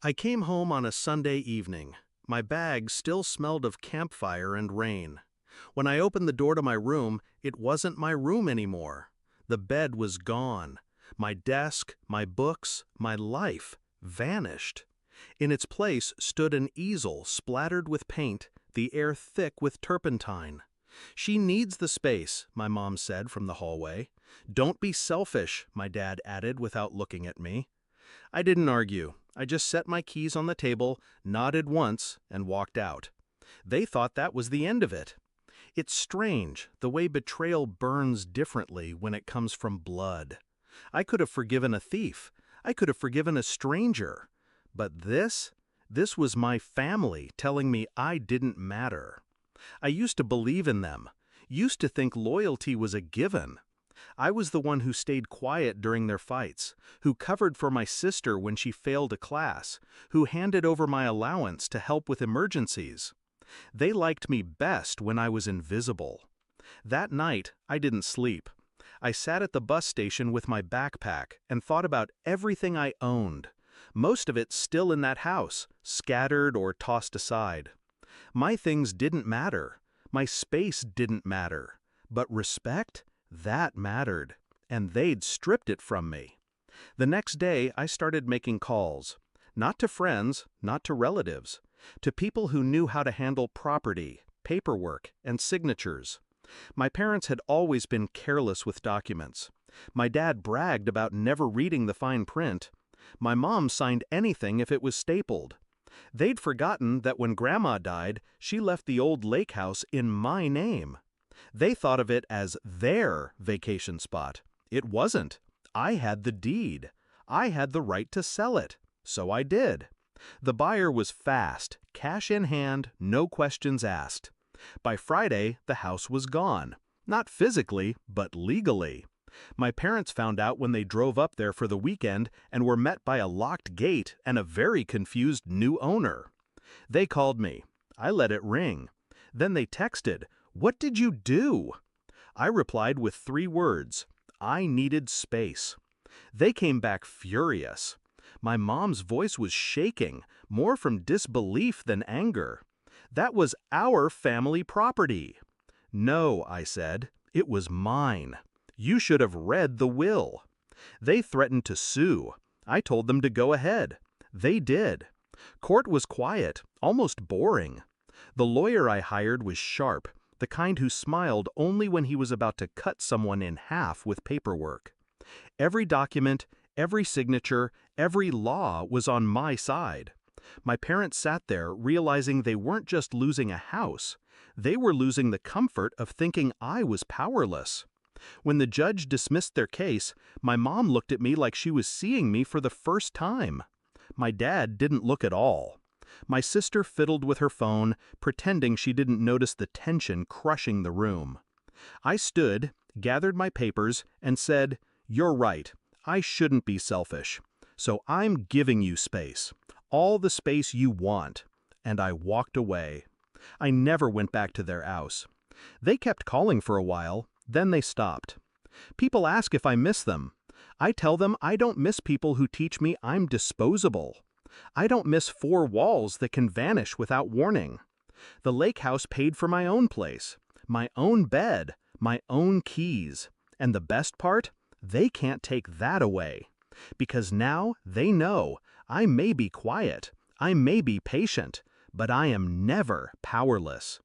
I came home on a Sunday evening. My bag still smelled of campfire and rain. When I opened the door to my room, it wasn't my room anymore. The bed was gone. My desk, my books, my life vanished. In its place stood an easel splattered with paint, the air thick with turpentine. "She needs the space," my mom said from the hallway. "Don't be selfish," my dad added without looking at me. I didn't argue. I just set my keys on the table, nodded once, and walked out. They thought that was the end of it. It's strange, the way betrayal burns differently when it comes from blood. I could have forgiven a thief. I could have forgiven a stranger. But this was my family telling me I didn't matter. I used to believe in them, used to think loyalty was a given. I was the one who stayed quiet during their fights, who covered for my sister when she failed a class, who handed over my allowance to help with emergencies. They liked me best when I was invisible. That night, I didn't sleep. I sat at the bus station with my backpack and thought about everything I owned. Most of it still in that house, scattered or tossed aside. My things didn't matter. My space didn't matter. But respect? That mattered. And they'd stripped it from me. The next day, I started making calls. Not to friends, not to relatives. To people who knew how to handle property, paperwork, and signatures. My parents had always been careless with documents. My dad bragged about never reading the fine print. My mom signed anything if it was stapled. They'd forgotten that when Grandma died, she left the old lake house in my name. They thought of it as their vacation spot. It wasn't. I had the deed. I had the right to sell it. So I did. The buyer was fast, cash in hand, no questions asked. By Friday, the house was gone. Not physically, but legally. My parents found out when they drove up there for the weekend and were met by a locked gate and a very confused new owner. They called me. I let it ring. Then they texted, "What did you do?" I replied with 3 words. I needed space. They came back furious. My mom's voice was shaking, more from disbelief than anger. That was our family property. "No," I said, "it was mine. You should have read the will." They threatened to sue. I told them to go ahead. They did. Court was quiet, almost boring. The lawyer I hired was sharp, the kind who smiled only when he was about to cut someone in half with paperwork. Every document, every signature, every law was on my side. My parents sat there realizing they weren't just losing a house. They were losing the comfort of thinking I was powerless. When the judge dismissed their case, my mom looked at me like she was seeing me for the first time. My dad didn't look at all. My sister fiddled with her phone, pretending she didn't notice the tension crushing the room. I stood, gathered my papers, and said, "You're right. I shouldn't be selfish. So I'm giving you space. All the space you want." And I walked away. I never went back to their house. They kept calling for a while, then they stopped. People ask if I miss them. I tell them I don't miss people who teach me I'm disposable. I don't miss 4 walls that can vanish without warning. The lake house paid for my own place, my own bed, my own keys. And the best part? They can't take that away. Because now they know I may be quiet, I may be patient, but I am never powerless.